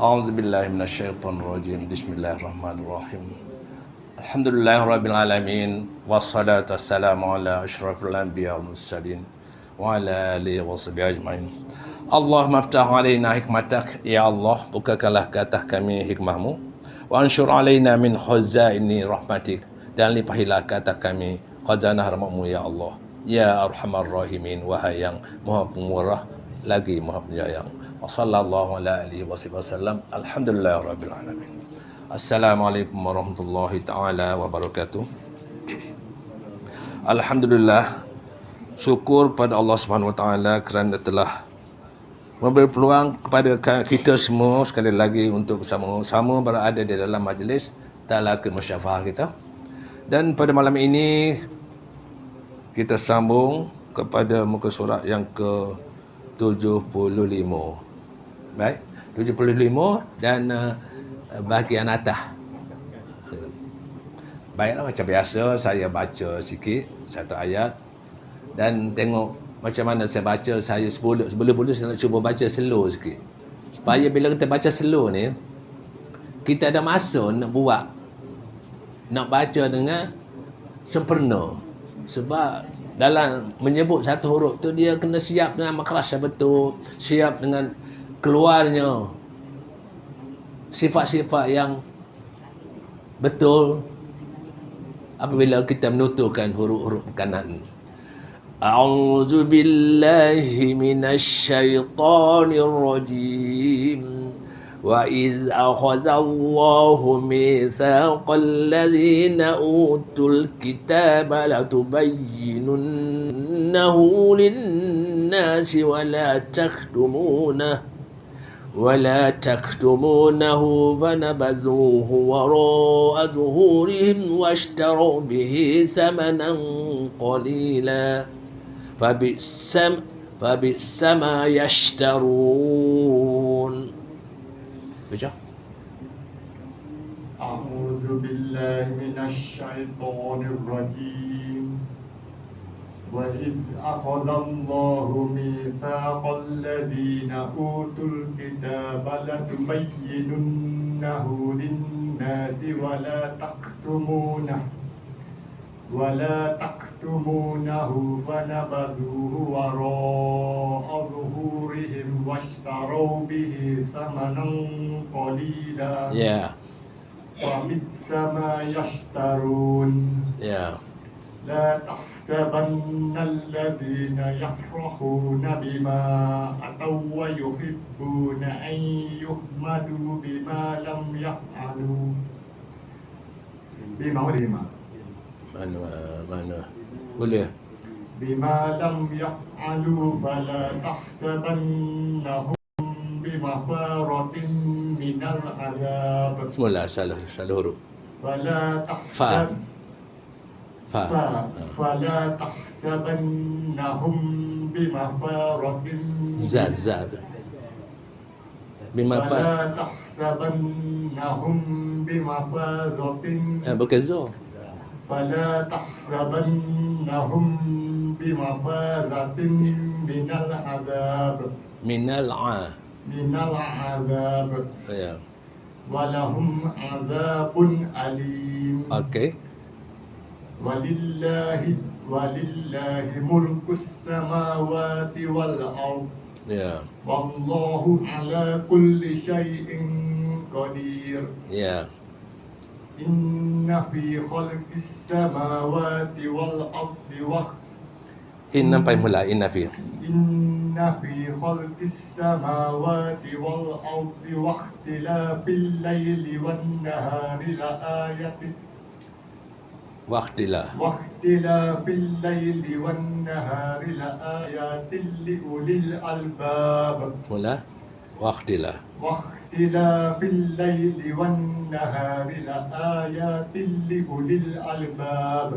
A'udzubillahi minasyaitonirrajim. Bismillahirrahmanirrahim. Alhamdulillahirabbil alamin wassalatu wassalamu ala asyrafil anbiya wal mursalin wa ala alihi washabihi ajmain. Allahumma aftah alaina hikmatak, ya Allah, bukakanlah ke atas kami hikmahmu, wa ansyur alaina min khazaini rahmatik, dan limpahilah ke atas kami khazanah rahmatmu, ya Allah, ya arhamar rahimin, wahai yang maha pemurah lagi maha penyayang. Wa sallallahu ala alihi wasallam. Alhamdulillahirabbil alamin. Assalamualaikum warahmatullahi taala wabarakatuh. Alhamdulillah, syukur kepada Allah Subhanahu wa taala kerana telah memberi peluang kepada kita semua sekali lagi untuk bersama-sama berada di dalam majlis talaqi musyafaah kita. Dan pada malam ini kita sambung kepada muka surat yang ke-75. Baik, 75 dan bahagian atas. Baiklah, macam biasa saya baca sikit satu ayat dan tengok macam mana saya baca. Saya sebelum saya nak cuba baca slow sikit, supaya bila kita baca slow ni kita ada masa nak baca dengan sempurna. Sebab dalam menyebut satu huruf tu dia kena siap dengan makhraj yang betul, siap dengan keluarnya sifat-sifat yang betul apabila kita menuturkan huruf-huruf berkenaan. A'udzu billahi minasyaitonir rajim. Wa idz akhadallahu mitsaqal ladzina utul kitaba latubayyinunnahu lin-nasi wa la تكتمونه فنبذوه وراء ظهورهم واشتروا به ثمنا قليلا فبئس ما يشترون. Baca. A'udzu billahi minasyaitonir rajim. وَإِذْ أَخَذَ اللَّهُ مِيثَاقَ الَّذِينَ أُوتُوا الْكِتَابَ لَتُبَيِّنُنَّهُ لِلنَّاسِ وَلَا تَكْتُمُونَهُ فَنَبَذُوهُ وَرَاءَ ظُهُورِهِمْ وَاشْتَرَوْا بِهِ ثَمَنًا قَلِيلًا فَبِئْسَ مَا يَشْتَرُونَ. لا تحسبن الذين يفرحون بما أتوا ويحبون أن يحمدوا بما لم يفعلوا. Mana boleh بما لم يفعلوا فلا تحسبنهم بمفارة من العذاب. Semula salah huruf. فلا تحسبنهم بمفارة. زاد فلا تحسبنهم بمفازة. bukan zo. فلا تحسبنهم بمفازة من العذاب. من العذاب. ولهم عذاب أليم. ولله ملك السماوات والأرض. والله على كل شيء قدير. إن في خلق السماوات والأرض إن في خلق السماوات والأرض واختلاف الليل والنهار واختلاف الليل والنهار لآيات لأولي الألباب. واختلاف الليل والنهار لآيات لأولي الألباب.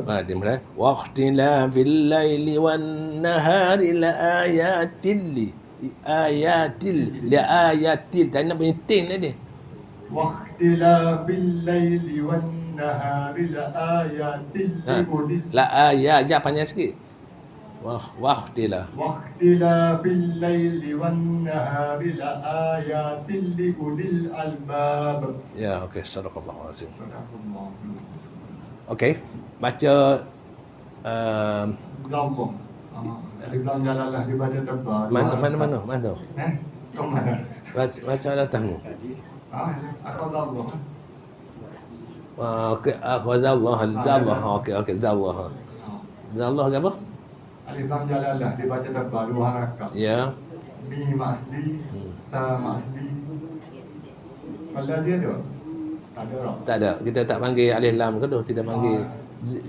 واختلاف الليل والنهار لآيات لآيات tak nak penting tadi. واختلاف الليل والنهار لآيات لأولي. La ayat je panjang sikit. Waqtilah. واختلاف الليل والنهار لآيات لأولي الألباب. Ya, okey. Sadaqallahu azim. Sadaqallah. Okey. Baca Zallah. Alif lam jalalah dibaca tebal. mana? Kau mana? Baca datangmu. Asal Zallah. Okey, akhwazallah, zallah. Okey, zallah. Zallah ke apa? Alif lam jalalah dibaca tebal dua harakat. Ya. Mi masli, sa masli. Kalau dia ada? Tak ada orang. Tak ada. Kita tak panggil alif lam ke tu. Kita panggil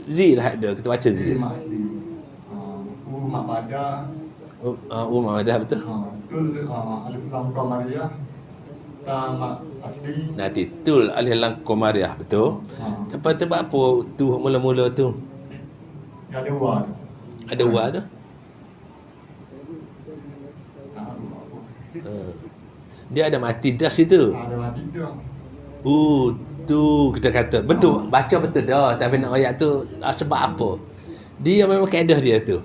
Z lah ada. Kita baca Z. Mi masli. Mak pada. Umar dah betul. Tul alif lam qamariyah. Ta mak asli. Nanti tul alif lam qamariyah betul. Tempat apa tu mula-mula tu? Ada wa. Ada wa tu. Dia ada mati dah situ. Ada mati tu. Tu kita kata betul, baca betul dah, tapi nak ayat tu sebab apa? Dia memang kaedah dia tu.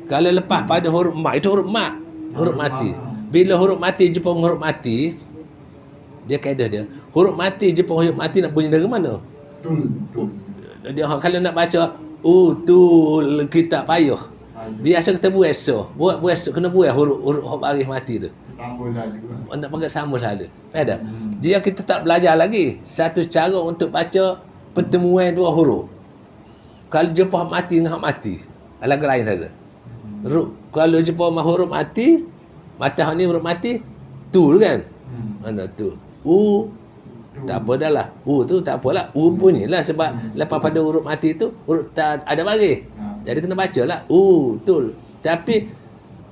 Kalau lepas pada huruf mak, itu huruf mak, huruf mati. Bila huruf mati jumpa huruf mati, dia kaedah dia. Huruf mati jumpa huruf mati nak bunyi dari mana? Tul. Dia kalau nak baca tul kita payah. Biasa kita buat kena buat huruf baris mati tu. Sambung lah juga. Nak pakai sambung lah ada. Ada. Dia kita tak belajar lagi. Satu cara untuk baca pertemuan dua huruf. Kalau jumpa mati dengan mati, lagu lain ada. Kalau jumpa huruf mati, mata ni huruf mati, tu kan? Mana tu? Tak apa dah lah. Tu tak apalah. Bunyilah sebab lepas pada huruf mati tu huruf tak ada baris. Jadi kena baca lah. Tul. Tapi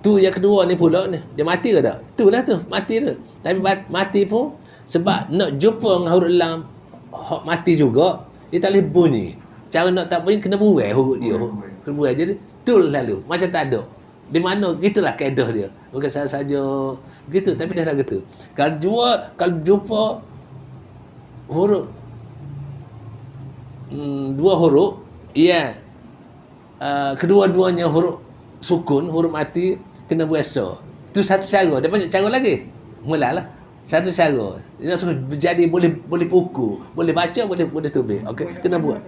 tu yang kedua ni pula ni. Dia mati ke tak? Itulah tu. Mati tu. Tapi mati pun sebab nak jumpa dengan huruf lam mati juga, dia tak boleh bunyi. Cara nak tak bunyi kena buai huruf dia. Kena buai. Jadi tul lalu. Macam tak ada. Di mana gitulah kaedah dia. Bukan saja gitu, tapi dah gitu. Kalau jumpa huruf dua huruf, kedua-duanya huruf sukun, huruf mati kena biasa. Itu satu cara. Dia banyak cara lagi. Mulalah. Satu cara. Dia suruh jadi boleh buku, boleh baca, boleh tubik. Okey, kena buat.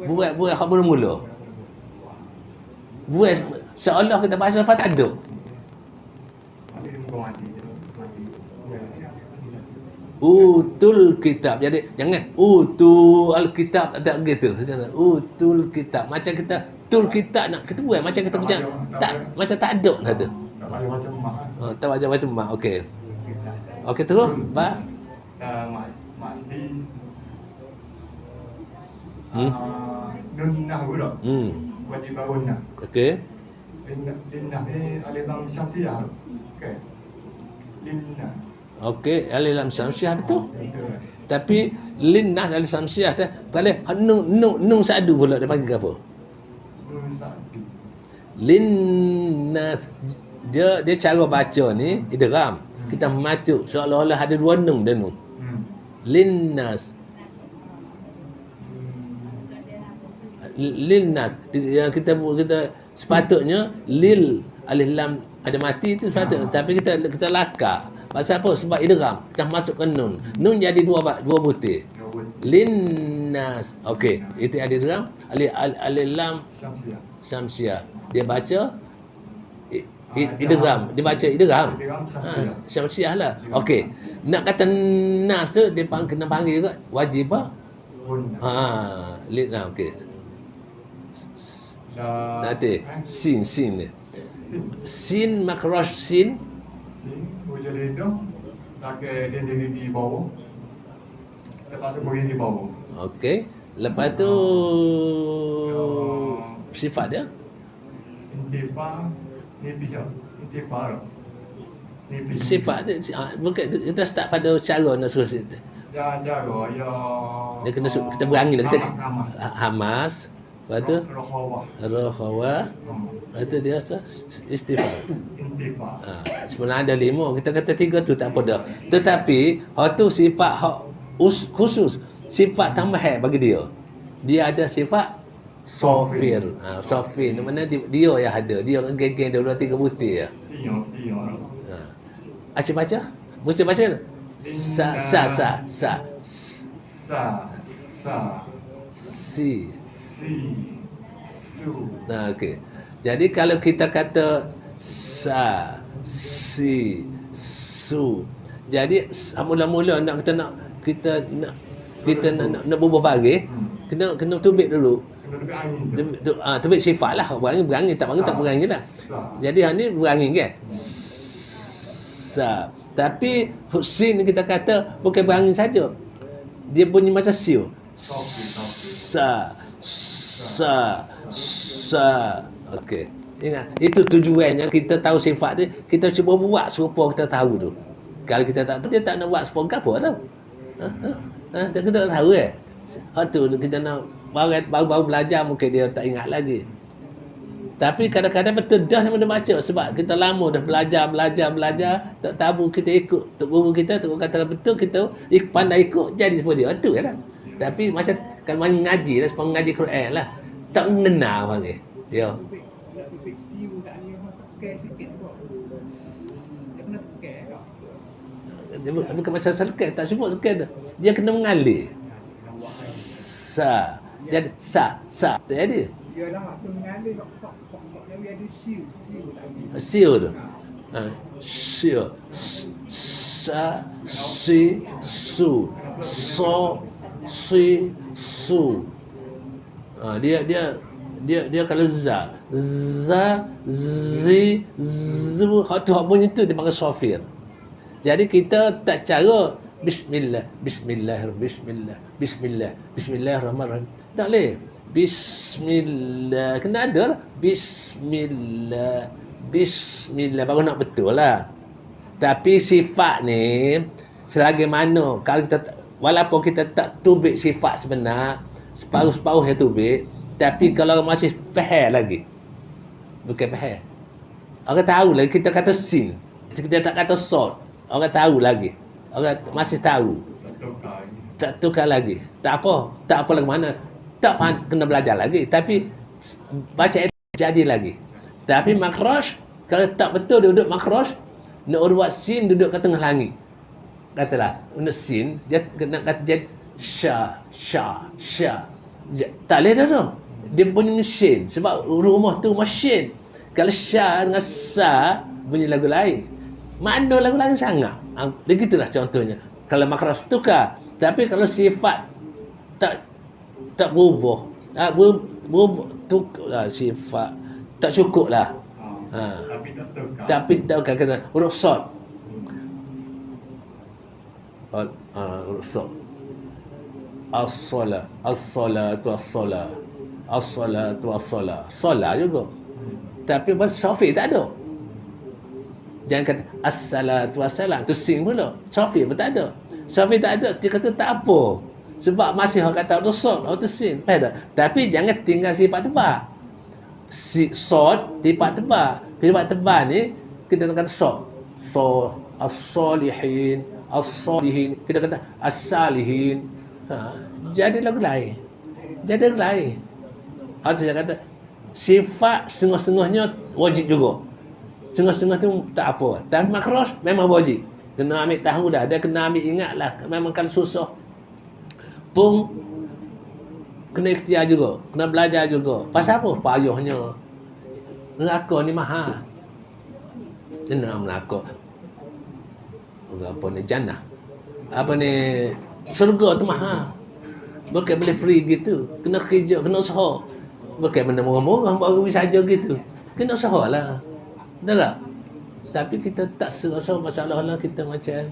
Buat hak mula-mula. Buat seolah kita baca apa tak ada. Utul kitab. Jadi jangan utul kitab tak gitu. Utul kitab. Macam kita tul kitab nak kita buat macam kita macam tak macam tak ada kata. Tak macam mak. Okey. Okey terus ba masdi. Nunnah pula. Wajib bangunlah. Okey. Linnah ni alif lam syamsiyah. Okey. Linnah. Okey, alif lam syamsiah betul. Tapi linnah alif syamsiah tu paling nun sadu pula dia panggil apa? Linnas. Dia cara baca ni idgham. Kita matu seolah-olah ada dua nun dan nun. Linnas. Linnas. Yang kita sepatutnya lil alif lam ada mati tu sepatutnya, tapi kita lakar. Pasal apa? Sebab idgham. Kita masukkan nun. Nun jadi dua butir. Linnas. Okey, itu ada idgham. Alif lam syamsiah. Dia baca idgham. Dia baca idgham. Syamsiah lah. Okey. Nak kata nas tu dia kena panggil juga wajib apa? Linnas. Okey. Nanti sin ni. Sin makraj sin. Hujung hidung. Pakai dia di bawah. Lepas tu bagi di bawah. Okey. Lepas tu sifat dia intifah ni pihak intifah ni sifat dia bukan kita start pada cara nak suruh dia kena kita berangi lah kita hamas. Lepas tu rohawa. Lepas tu dia istifah. Sebenarnya ada 5. Kita kata 3 tu tak apa dah. Tetapi hak tu sifat hak khusus. Sifat tambahan bagi dia. Dia ada sifat Sofir. Sofir ni mana dia yang ada. Dia geng-geng dia 2-3 butir ya. Siang. Baca. Baca. Sa. Si. Su. Okey. Jadi kalau kita kata sa, si, su. Jadi mula-mula kita nak berbual pagi, kena tubik dulu. Kena lebih angin. Tubik sifat lah. Berangin tak berangin lah. Jadi hal ni berangin kan? Sa. Tapi sin kita kata bukan berangin saja. Dia bunyi macam siu. Sa. Okey. Ingat, itu tujuannya kita tahu sifat dia, kita cuba buat serupa kita tahu tu. Kalau kita tak tahu, dia tak nak buat serupa apa tau. Kita tak tahu tu kita nak baru belajar mungkin dia tak ingat lagi. Tapi kadang-kadang betul dah mana baca sebab kita lama dah belajar, tak tahu kita ikut tok guru kita, tok guru kata betul kita pandai ikut jadi seperti dia. Itu lah. Tapi masa kalau mengaji lah, sebab mengaji Quran lah, tak mengenal panggil. Ya. Dia bukan masalah serkan, tak sebut serkan dah. Dia kena mengalir. Sa. Jadi sa. Jadi. Yalah, tu mengalir kok dia ada siu tadi. Siu tu. Siu. Sa, si, su. So, si, su. Dia kalau za, zi, zu, tu bunyi tu dia panggil sofir. Jadi kita tak cara bismillahirrahmanirrahim. Tak boleh. Bismillah. Kena ada lah. Bismillah baru nak betul lah. Tapi sifat ni selagi mana kalau kita walaupun kita tak tubik sifat sebenar, separuh-separuh yang tubik, tapi kalau masih faham lagi. Bukan faham. Orang tahu lagi kita kata sin. Kita tak kata sod. Orang tahu lagi. Orang masih tahu. Tak tukar lagi. Tak apa lagi mana. Tak kena belajar lagi. Tapi baca itu jadi lagi. Tapi makhraj, kalau tak betul duduk makhraj, nak buat sin duduk kat tengah langit. Katalah, untuk sin, nak kata jadi sya. Tak boleh dah tu. Dia bunyi mesin. Sebab rumah tu mesin. Kalau sya dengan sa, bunyi lagu lain. Mana lagu lain sangat. Begitulah contohnya. Kalau makhraj tukar. Tapi kalau sifat tak berubah. Berubah tukar sifat. Tak cukup lah. Tapi tak kata huruf sad. Huruf sad. As-salatu. Solat juga. Tapi Syafi'i tak ada. Jangan kata as-salatu wassalam. Tu sing pula. Syafi'i pun tak ada. Syafi'i tak ada. Dia kata tak apa. Sebab masih orang kata huruf sad, huruf sin. Tapi jangan tinggal sifat tebal. Sod sifat tebal. Sifat tebal ni kita nak kata sod. As-salihin. Kita kata as-salihin. Jadi lagu lain. Itu saya kata sifat setengah-setengahnya wajib juga. Setengah-setengah tu tak apa. Tapi makhraj memang wajib. Kena ambil tahu dah. Dia kena ambil ingat lah. Memang kalau susah pun kena ikhtiar juga. Kena belajar juga. Pasal apa? Payahnya. Neraka ni mahal. Kena neraka. Apa ni? Jannah. Apa ni? Surga tu mahal. Bukan boleh free gitu. Kena kerja, kena usaha. Bukan benda murah-murah baru saja gitu. Kena usaha lah. Betul tak? Tapi kita tak serasa masalah lah kita macam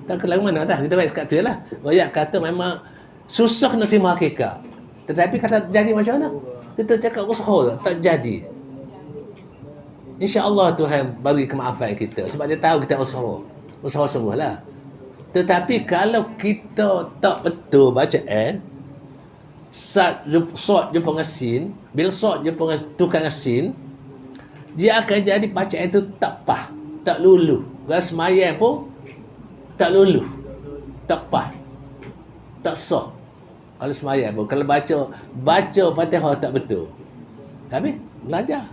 tak ke lagu mana tak. Kita baik kat tu lah. Banyak kata memang susah nak terima hakikat. Tetapi kata jadi macam mana? Kita cakap usaha tak jadi. InsyaAllah Tuhan bagi kemaafan kita. Sebab dia tahu kita usaha. Usaha sungguh lah. Tetapi kalau kita tak betul baca sod jumpa dengan sin, bila sod jumpa dengan tukang sin, dia akan jadi bacaan itu tak pah, tak luluh. Kalau semayang pun tak luluh, tak pah, tak sah. Kalau semayang pun, kalau baca Fatihah tak betul. Habis, belajar.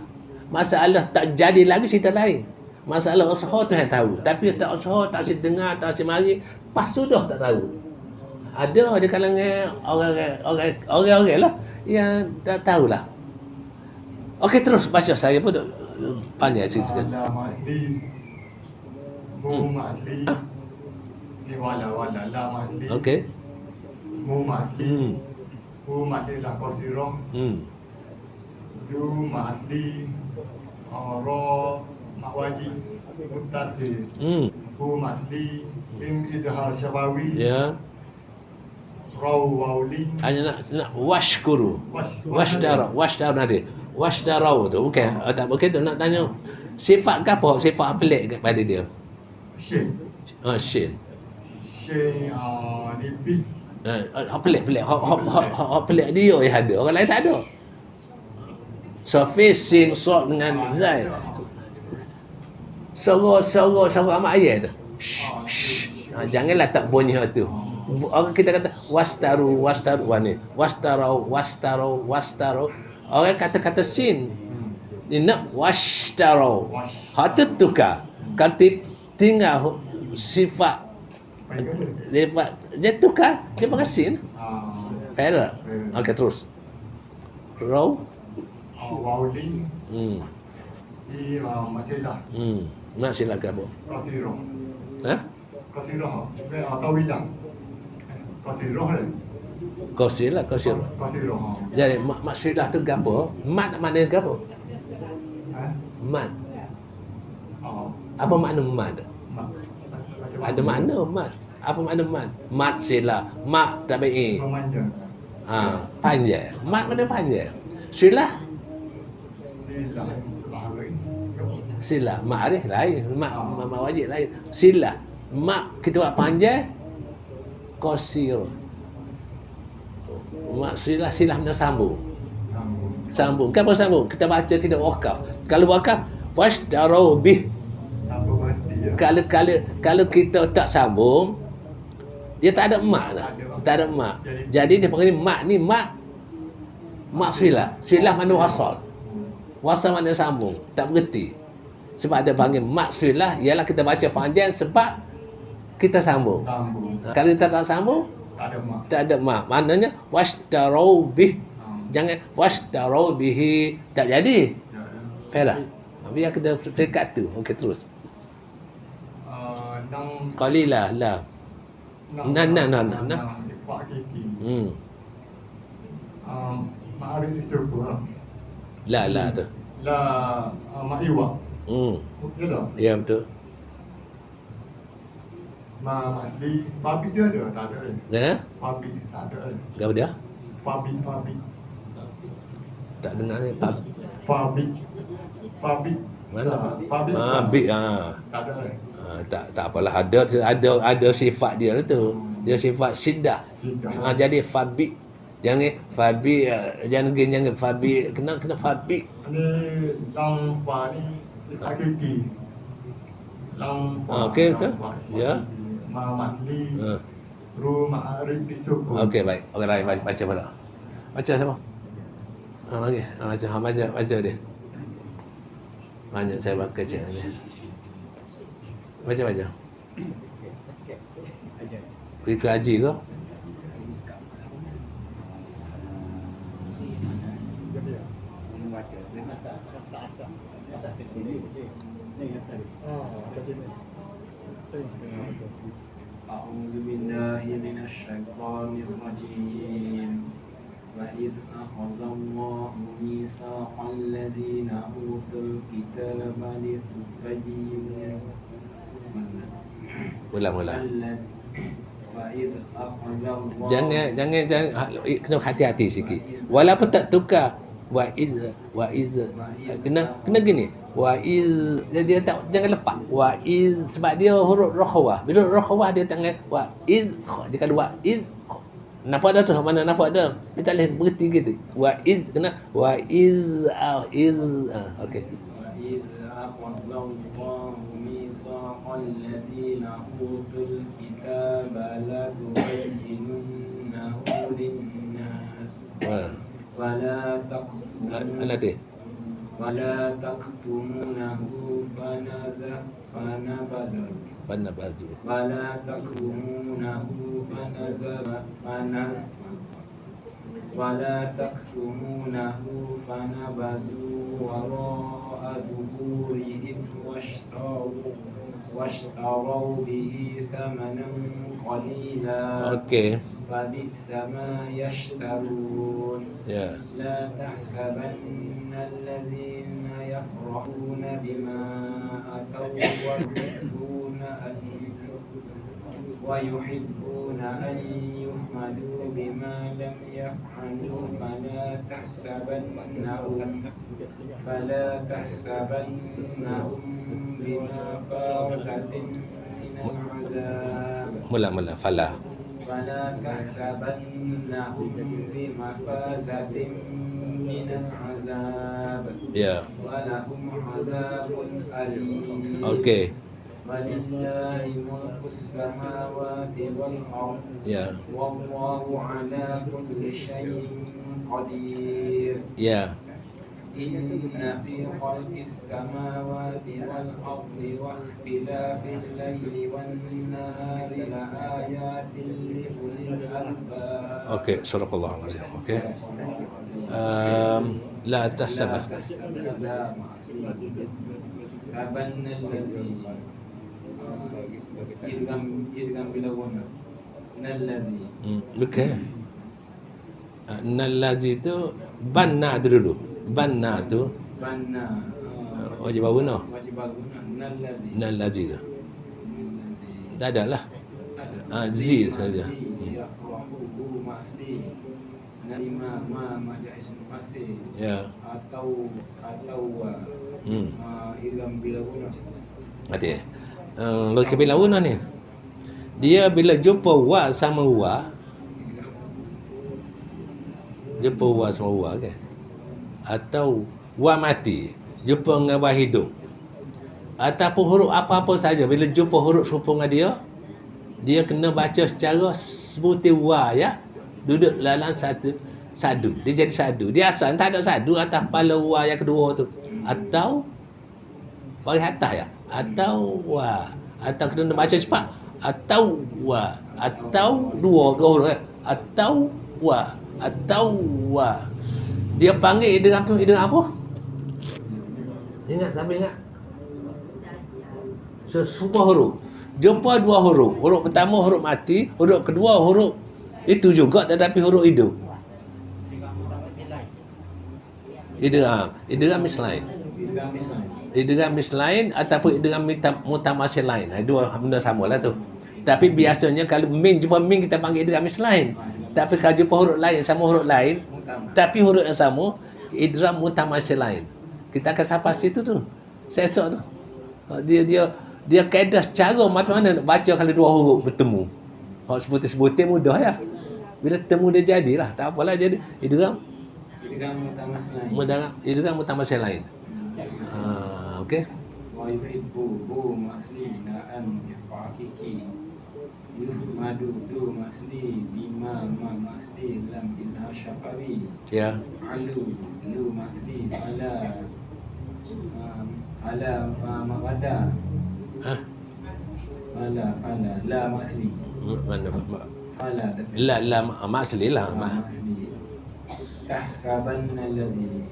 Masalah tak jadi lagi cerita lain. Masalah usaha tu yang tahu. Tapi tak usaha, tak asyik dengar, tak asyik mari, pas sudah tak tahu. Ada di kalangan orang-orang lah yang tak tahulah. Okey, terus baca. Saya pun panjang sikit. La masli. Mu masli. Ni wala la masli. Okey. Mu masli. Mu masli lah kosiro. Ju masli. Ro mawaji mutasir. Mu masli. Im izhar syabawi. Ya. Raw wauli. Hanya nak washkuru. Washdara nanti. Washdarau tu bukan. Tak bukan tu nak tanya sifat ke apa? Sifat pelik kepada dia. Shin. Shin. Shin nipi. Pelik. Hak pelik dia yang ada. Orang lain tak ada. Sofis sin sod dengan zai. Suruh amat ayat tu. Janganlah tak bunyi hak tu. Orang kita kata wastaru ni. Wastarau. Orang kata sin. Dia nak washtarau. Hak tu tukar. Kalau tinggal sifat dia tukar, dia pakai sin. Fair. Okey, terus. Raw. Wauli. Di masilah. Masilah ke apa? Kasiro. Kasiro. Atau bilang. Kasiro ni. Kasiro. Kasiro. Jadi maksilah tu gapo? Mat makna gapo? Mat. Apa makna mat? Ada makna mat. Apa makna mat? Mat sila. Mat tabi'i. Memanjang. Panjang. Mat mana panjang? Sila. Sila. Ma'arif lain. Mak wajib lain. Sila. Mak kita buat panjang. Qasir. Mak silah mana sambung. Sambung. Kenapa sambung? Kita baca tidak wakaf. Kalau wakaf, washdarau bih. Kalau kita tak sambung, dia tak ada mak dah. Tak ada mak. Jadi dia panggil mak ni mak silah. Silah mana wasal. Wasal mana sambung. Tak berhenti. Sebab dia panggil mak silah, ialah kita baca panjang sebab kita sambung. Kalau kita tak sambung, tak ada mak. Maknanya washdarau bih. Jangan washdarau bihi. Tak jadi. Fairlah. Biar kita peringkat tu. Okey, terus. Qalilah la. Nah. Ma'arif isyuku. La tu. La ma'iwa. Ya betul. Asli Fabi dia ada, tak ada. Ya? Fabi tak ada. Apa dia? Fabi. Tak dengar ni. Fabi. Mana? Fabi. Tak ada. Tak apalah, ada sifat dia lah tu. Dia sifat syiddah. Jadi Fabi. Jangan Fabi, jangan Fabi, kena Fabi. Ini lang fa ni hakiki. Lang fa. Okey betul. Ya. Masli. Ru ma'arif isyuku. Okey, baik. Orang lain baca pula. Baca sama. Lagi. Baca dia. Banyak saya baca ni. Baca. Pergi ke haji ke? A'udzu billahi minasyaitonir rajim. Wa iz akhadallahu mitsaqal ladzina utul kitaba litubayyinu. Ulang. Wa iz akhadallahu. Jangan kena hati-hati sikit. Walaupun tak tukar wa iz kena gini. Wa iz dia tak jangan lepas. Wa iz sebab dia huruf rakhawah. Bila rakhawah dia tangan wa iz dia kata wa iz. Nampak dah tu mana nampak dah. Dia tak boleh berhenti gitu. Wa iz kena wa iz okey. Wa iz akhadallahu mitsaqal ladzina utul kitaba la tubayyinunnahu lin الناس Ha. ولا تكتمونه Nanti. ولا تكتمونه فنبذه Mana baju? ولا تكتمونه ولا تكتمونه فنبذوا وراء ظهورهم واشتروا به ثمنا قليلا Okey. فبئس ما يشترون Ya. لا تحسبن الذين يفرحون بما أتوا ويحبون أن يحمدوا بما لم يفعلوا فلا تحسبنهم بمفازة من العذاب Mula falah. فلا تحسبنهم بمفازة من العذاب Ya. ولهم عذاب أليم Okey. ولله ملك السماوات والأرض Ya. والله على كل شيء قدير Ya. إن في خلق السماوات والأرض واختلاف الليل والنهار لآيات لأولي الألباب. Okey, surah Azim. Okey. La tahsabah. لا سبن الذي إدغام بلغونا الذي Bukan. Nalazi tu banna tu dulu. Banna tu بنا wajib guna. wajib baguna الذي Nalazi tu. Tak ada lah. Z saja. yafrahu masli narima ma jahis masih Ya. atau idgham bilaguna Hati. Bagi bilawuna ni. Dia bila jumpa wa sama wa. Jumpa wa sama wa kan. Atau wa mati. Jumpa dengan wa hidup. Ataupun huruf apa-apa saja. Bila jumpa huruf serupa dengan dia. Dia kena baca secara sebutir wa ya. Duduk dalam sadu. Dia jadi sadu. Dia asal tak ada sadu atas kepala wa yang kedua tu. Atau bagi atas ya. Atau wa. Atau kena baca cepat. Atau wa. Atau dua huruf ya. Atau wa. Atau wa. Dia panggil idgham tu idgham apa? Ingat, siapa ingat? Serupa huruf. Jumpa dua huruf. Huruf pertama huruf mati, huruf kedua huruf itu juga tetapi huruf hidup. Idgham mislain. Idgham mislain ataupun idgham mutamasil lain. Dua benda samalah tu. Tapi biasanya kalau min jumpa min kita panggil idgham mislain. Tapi kalau jumpa huruf lain sama huruf lain tapi huruf yang sama idgham mutamasil lain. Kita akan sampai situ tu. Sesok tu. Dia kaedah cara macam mana nak baca kalau dua huruf bertemu. Hak sebutir-sebutir mudah ya. Bila temu dia jadilah. Tak apalah jadi idgham mutamasil lain. Okey. wa yuhibbu masli na'an yafaqiki yuhmadu masli bima masli lam izha syafawi Ya. alu masli ala mawada Hah? fala la masli Mana fala la masli lah. masli tahsabanna alladhi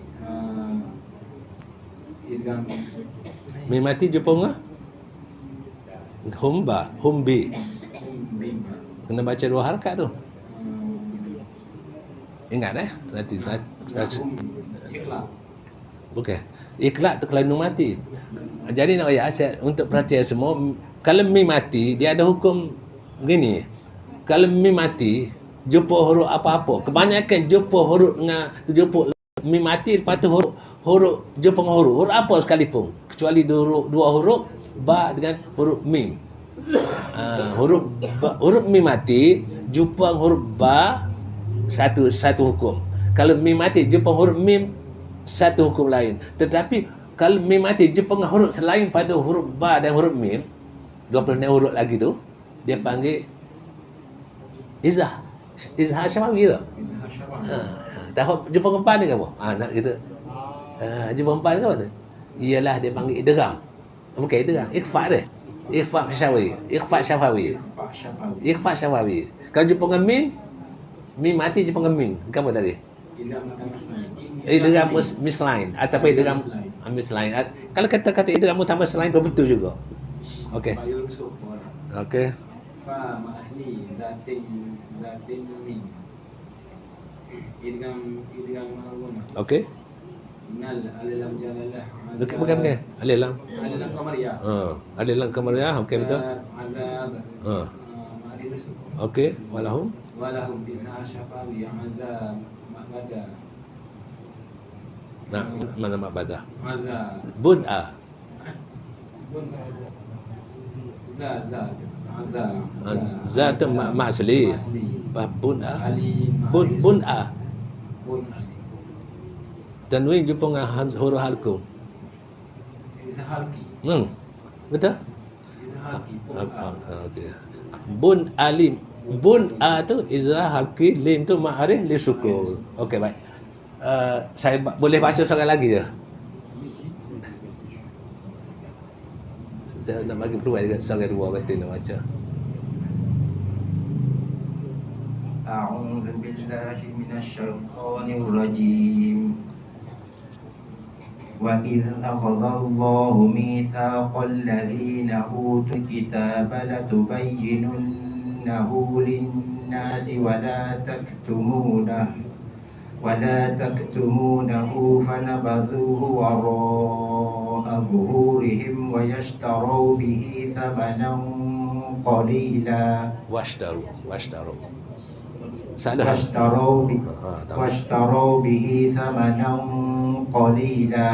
idgham Mimati jumpa dengan humbi. bima Kena baca dua harakat tu. Ingat nanti ikhlas bukan. Ikhlas tu kalau nun mati. Jadi nak ayat untuk perhatian semua, kalau mim mati dia ada hukum begini. Kalau mim mati jumpa huruf apa-apa, kebanyakan jumpa huruf dengan jumpa mim mati lepas tu huruf jumpa dengan huruf apa sekalipun kecuali dua huruf ba dengan huruf mim. Huruf mim mati jumpa huruf ba satu hukum. Kalau mim mati jumpa huruf mim satu hukum lain. Tetapi kalau mim mati jumpa dengan huruf selain pada huruf ba dan huruf mim, 26 huruf lagi tu dia panggil izhar syafawi lah. izhar syafah. Tahap jumpa empat ni ke apa? Nak kita. Jumpa empat ke mana? Ialah dia panggil idgham. Bukan idgham, ikhfa dia. Ikhfa syafawi. Ikhfa syafawi. Pak syafawi. Ikhfa syafawi. Kalau jumpa dengan min mati jumpa dengan min. Kamu tadi? Idgham mutamassil. Idgham mislain ataupun idgham mislain. Kalau kata-kata idgham mutamassil pun betul juga. Okey. Payung sukun. Okey. Fa ma asli zatin min. Idgham ma'runa. Okey. Nal alalam jalalah. Bukan. Alilam. Alalam qamariyah. Alilam qamariyah. Okey betul. Azab. Ma'rif sukun. Okey. Walahum. Walahum bizha syafawi azab ma'bada. Nah, mana mak badah? Azab. Bun'a. Zat mak asli. Bun'a. Bun'a. Tanwin jumpa dengan huruf halqum. Izhalki. Betul? Izhalki. Okey. Bun alim. Bun a tu izrah halqi, lim tu ma'arif li sukun. Okey baik. Saya boleh baca seorang lagi je. Saya nak bagi peluang juga seorang dua kata nak baca. أعوذ بالله من الشيطان الرجيم وإذ أخذ الله ميثاق الذين أوتوا الكتاب لتبيننه للناس ولا تكتمونه فنبذوه وراء ظهورهم ويشتروا به ثمنا قليلا واشتروا به ثمنا قليلا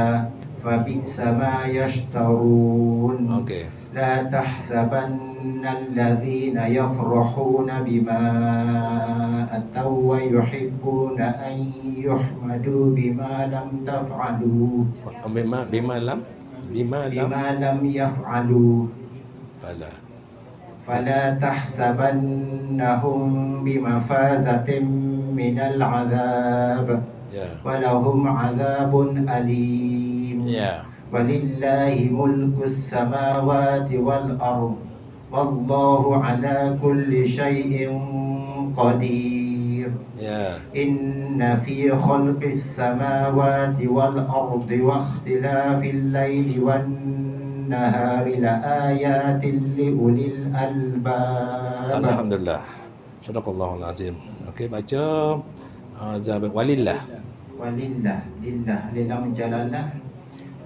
فبئس ما يشترون Okey. لا تحسبن الذين يفرحون بما أتوا ويحبون أن يحمدوا بما لم تفعلوا بما لم يفعلوا فلا تحسبنهم بمفازة من العذاب ولهم عذاب أليم ولله ملك السماوات والأرض والله على كل شيء قدير إن في خلق السماوات والأرض واختلاف الليل والنهار لآيات لأولي الألباب. Alhamdulillah. Sadaqallahul azim. Okey, baca walillah. Lillah menjalanlah.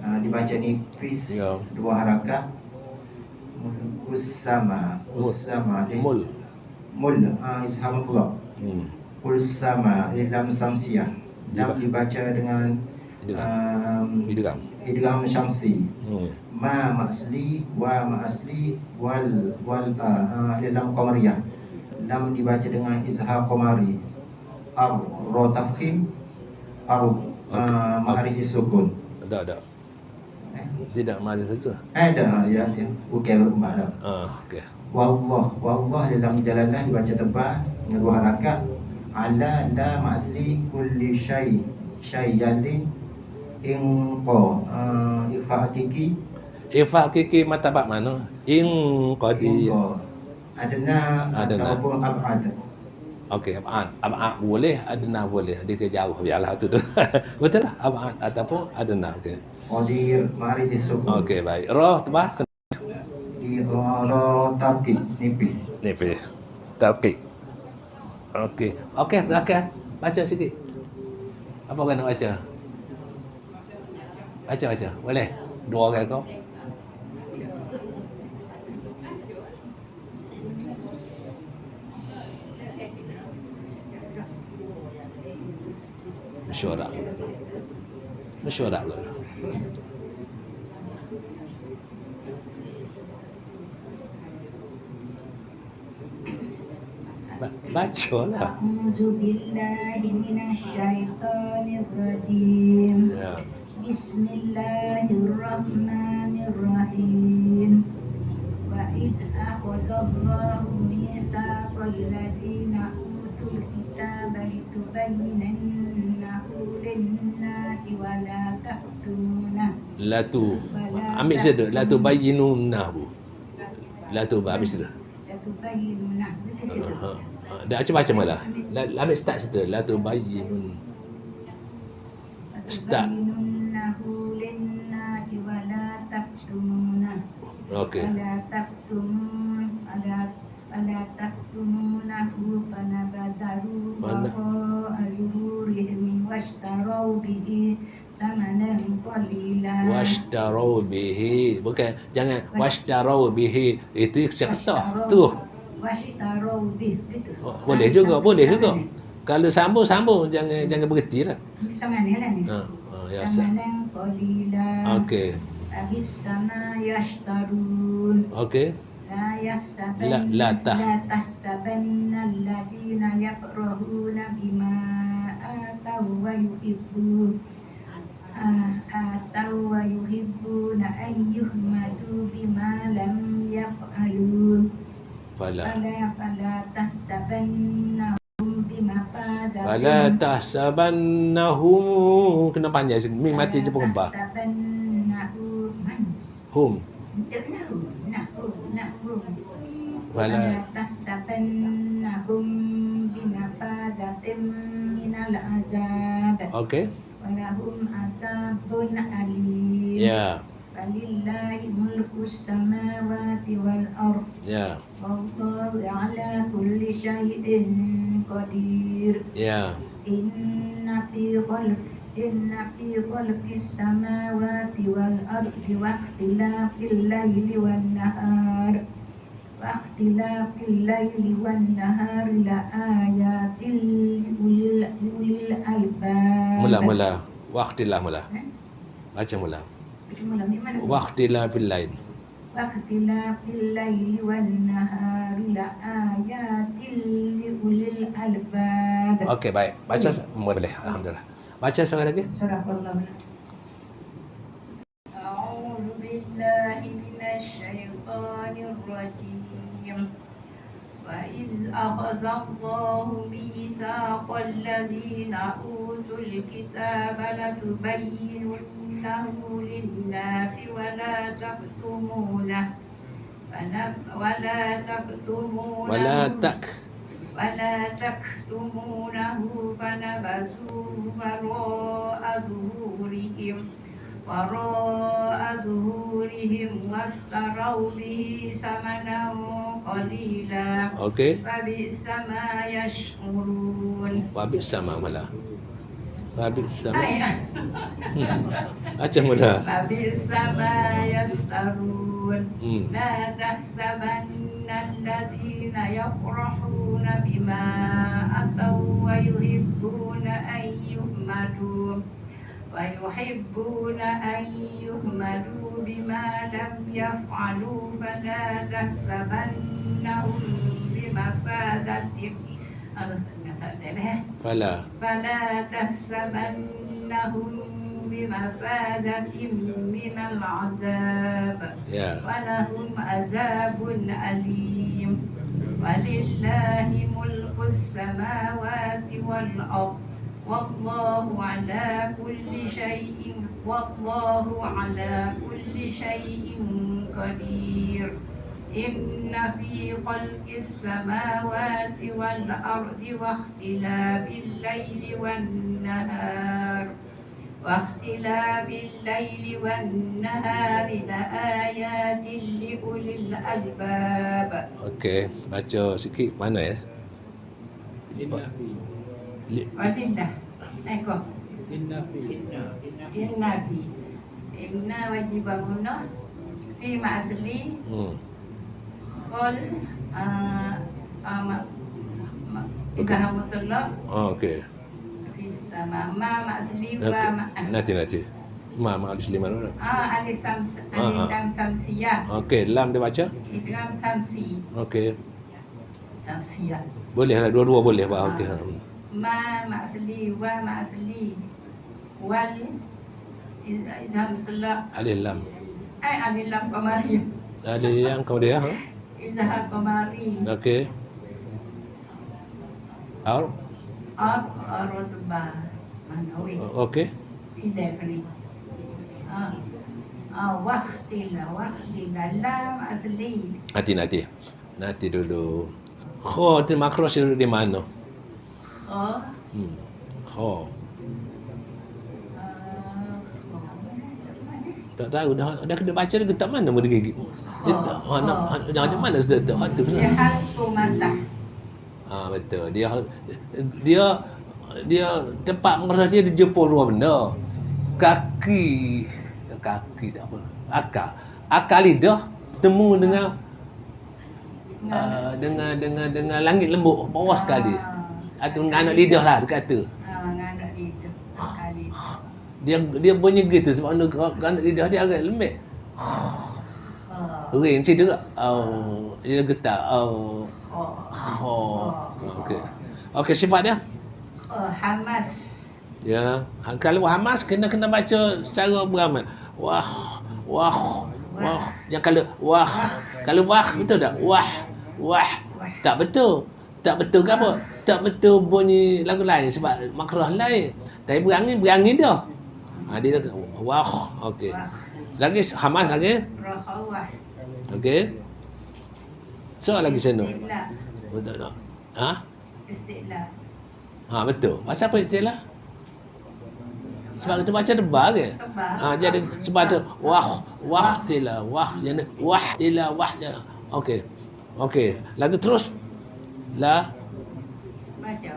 Dibaca nipis, Ya. dua harakat. Usama ishamullah. Ulsama lam samsiyah. Lam dibaca dengan idgham syamsi. Ma ma'asli wa ma'asli wal lam qamariyah. Lam dibaca dengan izhar qamari. Ra tafkhim ma'arif sukun. Tak. Tidak mari itu. Ada ya. Bukan berkembang dah. Okey. Wallah dalam jalalah dibaca tebal dengan dua harakat. Ala la ma'asli kulli syai'in inqa ifa hakiki Matabak mana? Qadi. Adna ataupun ab'ad. Okey, ab'ad boleh, adna boleh. Dia ke jauh biarlah tu. Betul lah, ab'ad ataupun adna. Okey. Qadir mari disukun. Okey, baik. Ra tebah Di ra tarkib nipis. Tarqiq. Okey, belakang. Baca sikit. Apa kau nak baca? Baca. Boleh? Dua orang kau. Mesyuarat pula. Baca lah. A'udzubillahi minasyaitonirrajim. Bismillahirrahmanirrahim. Wa idh akhadallahu mitsaqal ladzina utul utul kitaba litubayyinannahu lin-nasi wa la taktumuna. La tu. Ambil saja. La tu bayyinunna bu. La tu habis sudah. Litubayyinunna. Betul situ. Dah macam malah. Ambil start situ. La tu bayyinun. Start. Litubayyinannahu lin-nasi wa la taktumuna. Okey. Fala taktumunahu fanabadaru Mana? al-zuhurihim washtarau bihi samanan qalila. Washtarau bihi. Bukan. Jangan. Washtarau bihi. Itu kata. Tu. Washtarau bihi. Gitu. Boleh juga. Boleh juga. Kalau sambung. Jangan berhenti lah. Sama ni lah ni. Ya, sah. Samanan qalila. Okey. Abis sama yashtarun. Okey. La tahsabanna alladhina yafrahuna bima ataw wa yuhibbuna an yuhmadu bima lam yaf'alun. Fala. Fala tahsabannahum bima Fala tahsabannahum. Kena panjang sikit. Mi mati je pun kembang. Hum. Fala tahsabannahum bimafazatin minal azab. Okey. Walahum azabun alim. Ya. Walillahi mulkus samawati wal ard. Ya. Wallahu ala kulli syai'in qadir. Ya. Inna fi khalqis samawati wal ardi wa ikhtilafil laili wan nahar la ayatil ulil albab. Mula. Waqtilah mula. Baca mula. Waqtilah fil lain. Waqtilafil laili wan nahari la ayatil ulil albab. Okey, baik. Baca boleh. Alhamdulillah. Baca sekali lagi. Surah Allah. A'udzu billahi minasy syaithanir rajim. وَإِذْ أَخَذَ اللَّهُ مِيثَاقَ الَّذِينَ أُوتُوا الْكِتَابَ لَتُبَيِّنُنَّهُ لِلنَّاسِ وَلَا تَكْتُمُونَهُ فَنَبَذُوهُ وراء ظهورهم واشتروا به ثمنا قليلا. Okey. فبئس ما يشعرون. Wabis sama mula. Wabis sama. Baca mula. فبئس ما يشعرون. لا تحسبن الذين يفرحون بما أتوا ويحبون أن يحمدوا بما لم يفعلوا فلا تحسبنهم بمفازة فلا تحسبنهم بمفازة من العذاب ولهم عذاب أليم ولله ملك السماوات والأرض والله على كل شيء قدير. إن في خلق السماوات والأرض واختلاف الليل والنهار لآيات لأولي الألباب. Okey, baca sikit mana ya? Walillah. Kau. Inna wajibahuna fi ma'asli. Qul Izahamutullah. Okey. Sama ma ma'asli wa Nanti. Ma al-Islim mana? alif samsiyah. Okey, lam dia baca? Idgham samsi. Okey. Samsiyah. Boleh lah, dua-dua boleh pak. Okey. Ma ma'asli wa ma'asli wal Izahamutullah. Alif lam. Alif lam qamari. Alif yang kau dia Izahar qamari. Okey. Rutba. Mana weh? Okey. Pilih ni. Waqtila lam asli. Nanti dulu. Kho tu makro di mana? Kho. Tak tahu dah kena baca dia tak mana mau digigit. Dia tak nak mana sudah tak tu Dia kena. hantu mata. Betul. Dia tempat mengerti dia jemput dua benda. Kaki tak apa. Akal lidah bertemu dengan langit lembut bawah sekali. Atau dengan anak lidah lah dia kata. Anak lidah. Akal lidah. Dia bunyi gitu sebab anak lidah dia agak lembek. Ring macam tu tak? Dia getar. Okey, sifat dia? Hamas. Ya, kalau Hamas kena baca secara beramai. Wah. Jangan kalau wah betul tak? Wah. Tak betul ke apa? Tak betul bunyi lagu lain sebab makrah lain. Tapi berangin dah. Dia dah wah. Okey. Lagi Hamas lagi? Rahawah. Okey. So lagi sana. Betul tak? Istilah. Betul. Pasal apa istilah? Sebab kita baca tebal ke? Jadi sebab tu wah tilah. Okey. Lagi terus la Baca.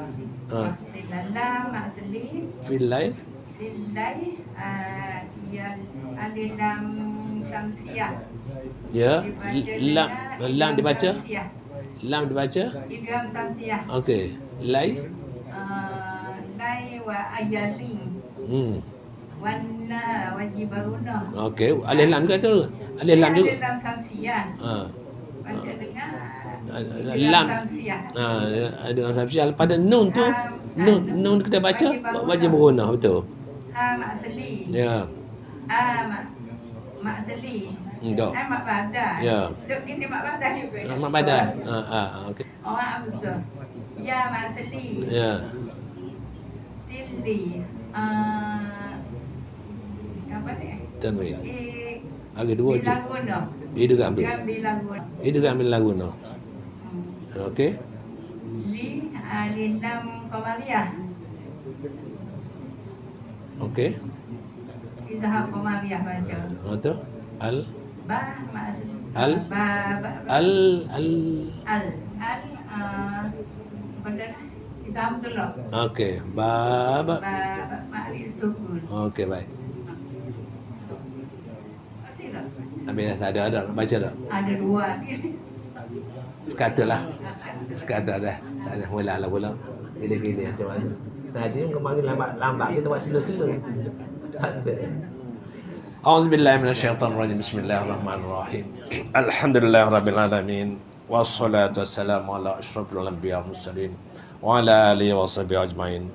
Lam asli. fil lain lam samsiah. ya lam dibaca Idgham samsiah. okey lai Lai wa ayalin. Wanna wajibaruna. okey alif lam juga tu alif lam juga Lam samsiah. Baca dengar. lam Samsiah. dengan samsiah pada nun tu nun kita baca wajib berunah betul Makseli. ya Makseli. Dok. Mak badan. Ya. Dok ini mak badan juga. mak badan okey Orang betul. Ya makseli. ya Tilli. Apa ni? tanwin ada dua je Bilaguna. idgham tu Bilaguna. idgham bil laguna okey Li alinam qamariyah. okey Izhab qamariyah baca. tu al Ba makseli. Al. Ba al benda kita betul lah. okey bab Ba ma'rif sukun. okey baik Masih tak? habis dah tak ada baca tak Ada dua ni. katalah sekadar dah tak ada mula pula gini macam mana tadi kemarin lambat kita buat sila-sila tak ada A'udzubillahi minasyaitonirrajim. Bismillahirrahmanirrahim. Alhamdulillahirabbil wassalatu wassalamu ala asyrafil anbiya'i wal mursalin wa ala alihi washabihi ajmain.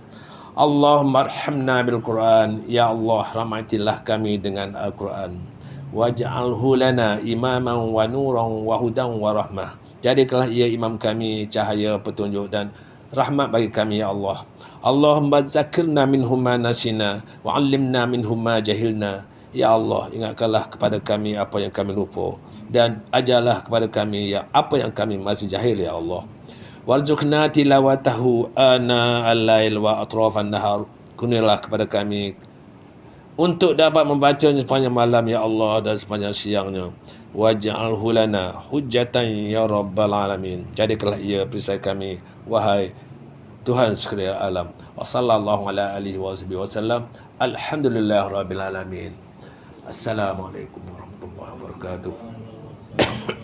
Allahumma arhamna bil Quran. Ya Allah, rahmatilah kami dengan Al-Quran. Waj'alhu lana imaman wa nuran wa hudan wa rahmah. Jadikanlah ia imam kami, cahaya, petunjuk dan rahmat bagi kami ya Allah. Allahumma zakirna minhum ma nasina wa 'allimna minhum ma jahilna. Ya Allah, ingatkanlah kepada kami apa yang kami lupa dan ajarlah kepada kami apa yang kami masih jahil ya Allah. Warzuqna tilawatahu ana al-lail wa atrafan nahar. Kurnialah kepada kami untuk dapat membacanya sepanjang malam ya Allah dan sepanjang siangnya. Waj'alhu lana hujjatan ya rabbal alamin. Jadikanlah ia perisai kami wahai Tuhan sekalian alam. Wa sallallahu ala alihi wasallam. Alhamdulillahirabbil alamin. Assalamualaikum warahmatullahi wabarakatuh.